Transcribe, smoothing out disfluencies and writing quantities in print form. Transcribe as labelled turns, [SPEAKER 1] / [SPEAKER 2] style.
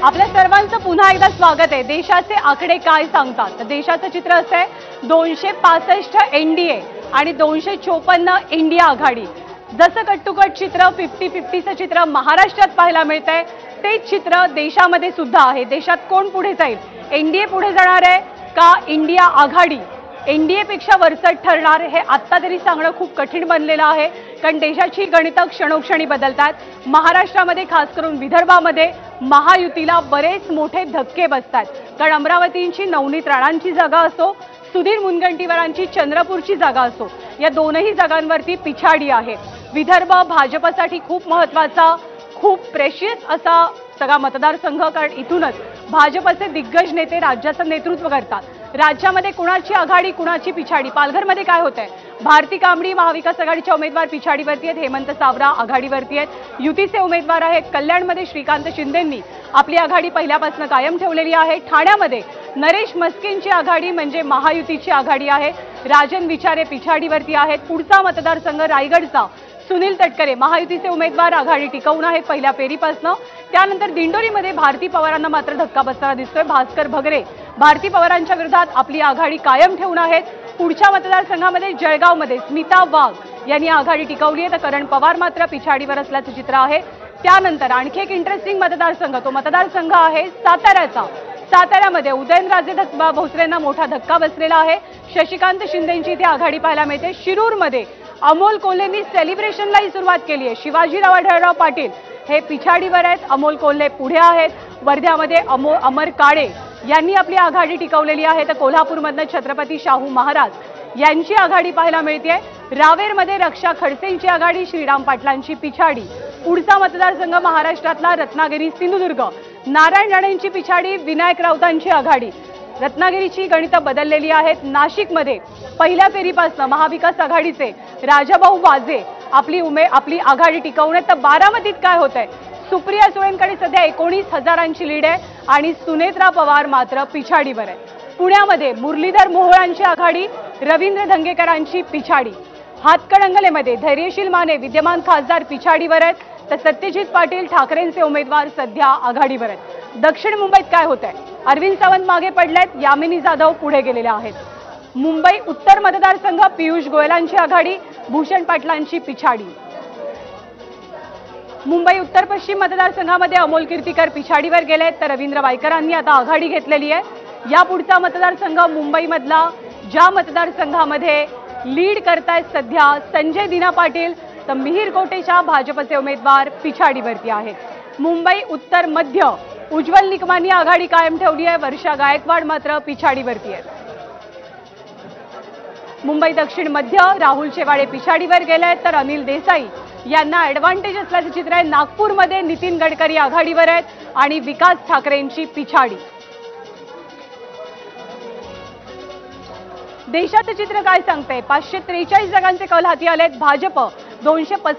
[SPEAKER 1] आपल्या सर्वांचं पुन्हा एकदा स्वागत आहे। देशाचे आकडे काय सांगतात तर देशाचं चित्र असं आहे 265 एनडीए आणि 254 इंडिया आघाडी। जसं कट्टुकट चित्र 50-50चं चित्र महाराष्ट्रात पाहायला मिळतंय तेच चित्र देशामध्ये सुद्धा आहे। देशात कोण पुढे जाईल, एनडीए पुढे जाणार आहे का इंडिया आघाडी एनडीए पेक्षा वरचढ ठरणार, हे आत्ता तरी सांगणं खूप कठीण बनलेलं आहे। कारण देशाची गणितं क्षणोक्षणी बदलतात। महाराष्ट्रामध्ये खास करून विदर्भामध्ये महायुतीला बरेच मोठे धक्के बसतात। कारण अमरावतीची नवनीत राणांची जागा असो, सुधीर मुनगंटीवारांची चंद्रपूरची जागा असो, या दोनही जागांवरती पिछाडी आहे। विदर्भ भाजपसाठी खूप महत्त्वाचा, खूप प्रेशियस असा सगळा मतदारसंघ, कारण इथूनच भाजपचे दिग्गज नेते राज्याचं नेतृत्व करतात। राज्यामध्ये कुणाची आघाडी कुणाची पिछाडी, पालघरमध्ये काय होतंय, भारती कांबडी महाविकास आघाडीच्या उमेदवार पिछाडीवरती आहेत, हेमंत सावरा आघाडीवरती आहेत, युतीचे उमेदवार आहेत। कल्याणमध्ये श्रीकांत शिंदेंनी आपली आघाडी पहिल्यापासून कायम ठेवलेली आहे। ठाण्यामध्ये नरेश मस्किनची आघाडी म्हणजे महायुतीची आघाडी आहे। राजन विचारे पिछाडीवरती आहेत। पुढचा मतदारसंघ रायगडचा सुनील तटकरे महायुतीचे उमेदवार आघाडी टिकवून आहेत पहिल्या फेरीपासून। त्यानंतर दिंडोरीमध्ये भारती पवारांना मात्र धक्का बसताना दिसतोय। भास्कर भगरे भारती पवारांच्या विरोधात आपली आघाडी कायम ठेवून आहेत। पुढच्या मतदारसंघामध्ये जळगावमध्ये स्मिता वाघ यांनी आघाडी टिकवली आहे, तर करण पवार मात्र पिछाडीवर असल्याचं चित्र आहे। त्यानंतर आणखी एक इंटरेस्टिंग मतदारसंघ, तो मतदारसंघ आहे साताऱ्याचा। साताऱ्यामध्ये उदयनराजे भोसलेंना मोठा धक्का बसलेला आहे। शशिकांत शिंदेंची इथे आघाडी पाहायला मिळते। शिरूरमध्ये अमोल कोल्हेंनी सेलिब्रेशनलाही सुरुवात केली आहे। शिवाजीराव आढळराव पाटील हे पिछाडीवर आहेत, अमोल कोल्हे पुढे आहेत। वर्ध्यामध्ये अमर काळे यांनी आपली आघाडी टिकवलेली आहे, तर कोल्हापूरमधनं छत्रपती शाहू महाराज यांची आघाडी पाहायला मिळते। रावेरमध्ये रक्षा खडसेंची आघाडी, श्रीराम पाटलांची पिछाडी। पुढचा मतदारसंघ महाराष्ट्रातला रत्नागिरी सिंधुदुर्ग, नारायण राणेंची पिछाडी, विनायक राऊतांची आघाडी। रत्नागिरीची गणितं बदललेली आहेत। नाशिकमध्ये पहिल्या फेरीपासून महाविकास आघाडीचे राजाभाऊ वाजे आपली आघाडी टिकवून आहेत, तर बारामतीत काय होतंय, सुप्रिया सुळेंकडे सध्या 19,000ची लीड आहे आणि सुनेत्रा पवार मात्र पिछाडीवर आहे। पुण्यामध्ये मुरलीधर मोहोळांची आघाडी, रवींद्र धंगेकरांची पिछाडी। हातकणंगलेमध्ये धैर्यशील माने विद्यमान खासदार पिछाडीवर आहेत, तर सत्यजित पाटील ठाकरेंचे उमेदवार सध्या आघाडीवर आहेत। दक्षिण मुंबईत काय होतंय, अरविंद सावंत मागे पडलेत, यामिनी जाधव पुढे गेलेले आहेत। मुंबई उत्तर मतदारसंघ पियुष गोयलांची आघाडी, भूषण पाटलांची पिछाडी। मुंबई उत्तर पश्चिम मतदारसंघामध्ये अमोल कीर्तीकर पिछाडीवर गेलेत, तर रवींद्र वायकरांनी आता आघाडी घेतलेली आहे। या पुढचा मतदारसंघ मुंबईमधला, ज्या मतदारसंघामध्ये लीड करतायत सध्या संजय दिना पाटील, तर मिहीर कोटेच्या भाजपचे उमेदवार पिछाडीवरती आहेत। मुंबई उत्तर मध्य उज्ज्वल निकमांनी आघाडी कायम ठेवली आहे, वर्षा गायकवाड मात्र पिछाडीवरती आहेत। मुंबई दक्षिण मध्य राहुल शेवाळे पिछाडीवर गेलेत, तर अनिल देसाई यांना ऍडव्हान्टेज असल्याचं चित्र आहे। नागपूरमध्ये नितीन गडकरी आघाडीवर आहेत आणि विकास ठाकरेंची पिछाडी। देशाचं चित्र काय सांगतंय, 543 जागांचे कल हाती आलेत। भाजप 235